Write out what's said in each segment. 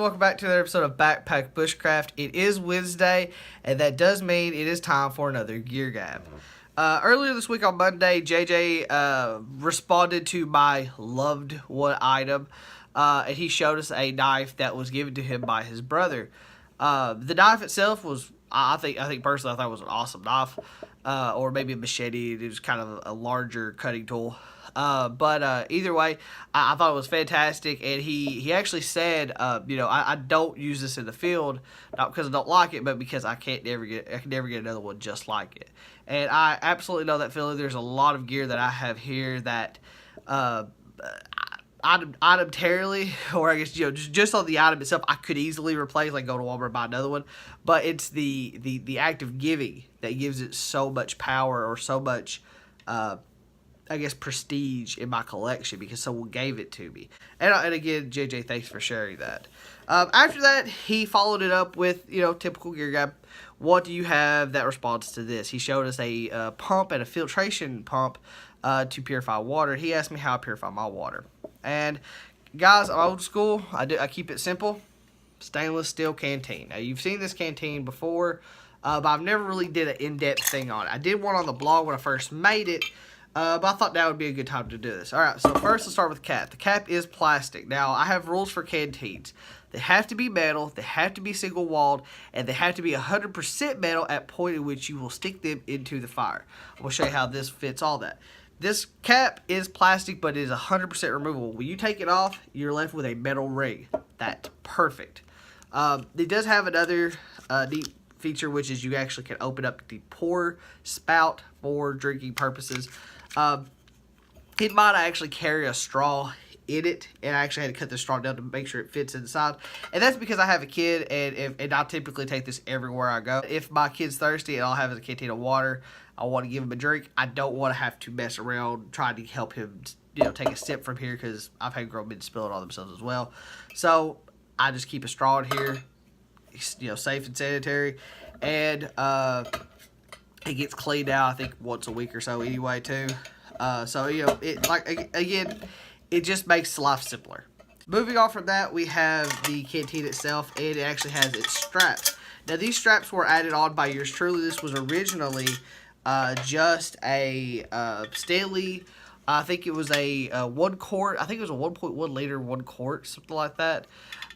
welcome back to another episode of Backpack Bushcraft. It is Wednesday, and that does mean it is time for another GearGab. Earlier this week on Monday, JJ responded to my loved one item, and he showed us a knife that was given to him by his brother. The knife itself was, I think personally, I thought it was an awesome knife, or maybe a machete. It was kind of a larger cutting tool. But either way, I thought it was fantastic, and he actually said, I don't use this in the field, not because I don't like it, but because I can never get another one just like it. And I absolutely know that feeling. There's a lot of gear that I have here that, item-tarily, or I guess, just on the item itself, I could easily replace, like go to Walmart and buy another one. But it's the act of giving that gives it so much power, or so much, I guess, prestige in my collection, because someone gave it to me. And again, JJ, thanks for sharing that. After that, he followed it up with, typical GearGab. What do you have that responds to this? He showed us a pump and a filtration pump to purify water. He asked me how I purify my water. And guys, I'm old school. I keep it simple. Stainless steel canteen. Now, you've seen this canteen before, but I've never really did an in-depth thing on it. I did one on the blog when I first made it, but I thought that would be a good time to do this. Alright, so first let's start with the cap. The cap is plastic. Now, I have rules for canteens. They have to be metal, they have to be single-walled, and they have to be 100% metal at point at which you will stick them into the fire. I'm going to show you how this fits all that. This cap is plastic, but it is 100% removable. When you take it off, you're left with a metal ring. That's perfect. It does have another neat feature, which is you actually can open up the pour spout for drinking purposes. It might actually carry a straw in it, and I actually had to cut the straw down to make sure it fits inside. And that's because I have a kid, and I typically take this everywhere I go. If my kid's thirsty and all I have is a canteen of water, I want to give him a drink, I don't want to have to mess around trying to help him, take a sip from here, because I've had grown men spill it on themselves as well. So I just keep a straw in here, safe and sanitary, and it gets cleaned out, I think, once a week or so anyway, too. It just makes life simpler. Moving on from that, we have the canteen itself, and it actually has its straps. Now, these straps were added on by yours truly. This was originally just a Stanley, I think it was a 1 quart, I think it was a 1.1 liter, 1 quart, something like that.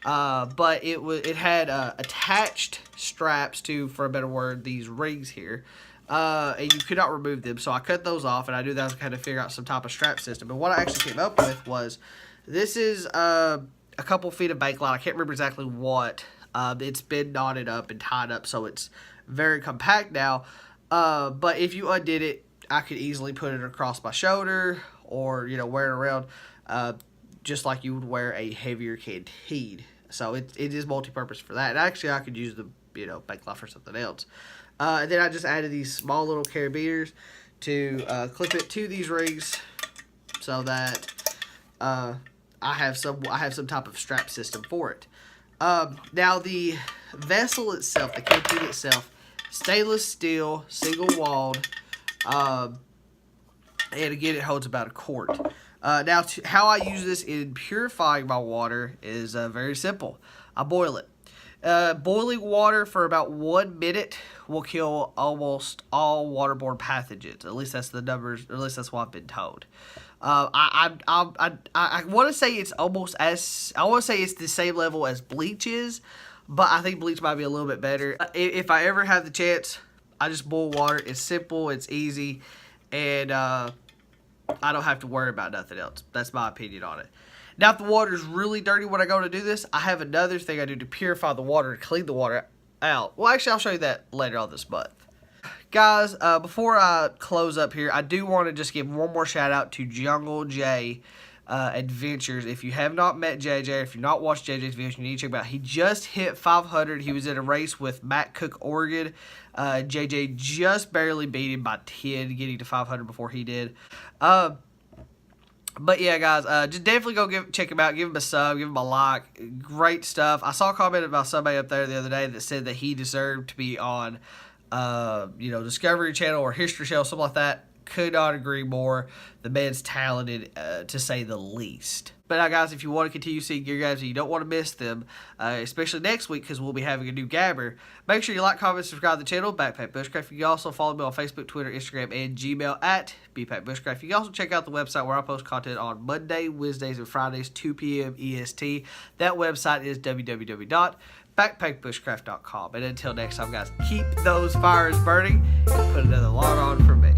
But it had attached straps to, for a better word, these rings here. And you could not remove them, so I cut those off, and I knew that I was kind of figure out some type of strap system. But what I actually came up with was, this is a couple feet of bank line. I can't remember exactly what. It's been knotted up and tied up, so it's very compact now. But if you undid it, I could easily put it across my shoulder, or wear it around, just like you would wear a heavier canteen. So it is multi-purpose for that. And actually, I could use the bank line for something else. And then I just added these small little carabiners to clip it to these rings, so that I have some type of strap system for it. Now the vessel itself, the canteen itself, stainless steel, single walled, and again it holds about a quart. Now how I use this in purifying my water is very simple. I boil it. Boiling water for about 1 minute will kill almost all waterborne pathogens. At least that's the numbers. Or at least that's what I've been told. I want to say it's almost as, I want to say it's the same level as bleach is, but I think bleach might be a little bit better. If I ever have the chance, I just boil water. It's simple. It's easy, and I don't have to worry about nothing else. That's my opinion on it. Now, if the water is really dirty when I go to do this, I have another thing I do to purify the water, to clean the water out. Well, actually, I'll show you that later on this month. Guys, before I close up here, I do want to just give one more shout out to Jungle J Adventures. If you have not met JJ, if you've not watched JJ's videos, you need to check him out. He just hit 500. He was in a race with Matt Cook, Oregon. JJ just barely beat him by 10, getting to 500 before he did. But yeah, guys, just definitely go check him out. Give him a sub, give him a like. Great stuff. I saw a comment about somebody up there the other day that said that he deserved to be on, Discovery Channel or History Channel, something like that. Could not agree more. The man's talented, to say the least. But now, guys, if you want to continue seeing Gear Gabs and you don't want to miss them, especially next week because we'll be having a new Gabber, make sure you like, comment, subscribe to the channel, Backpack Bushcraft. You can also follow me on Facebook, Twitter, Instagram, and Gmail at BPackBushcraft. You can also check out the website where I post content on Monday, Wednesdays, and Fridays, 2 p.m. EST. That website is www.backpackbushcraft.com. And until next time, guys, keep those fires burning and put another log on for me.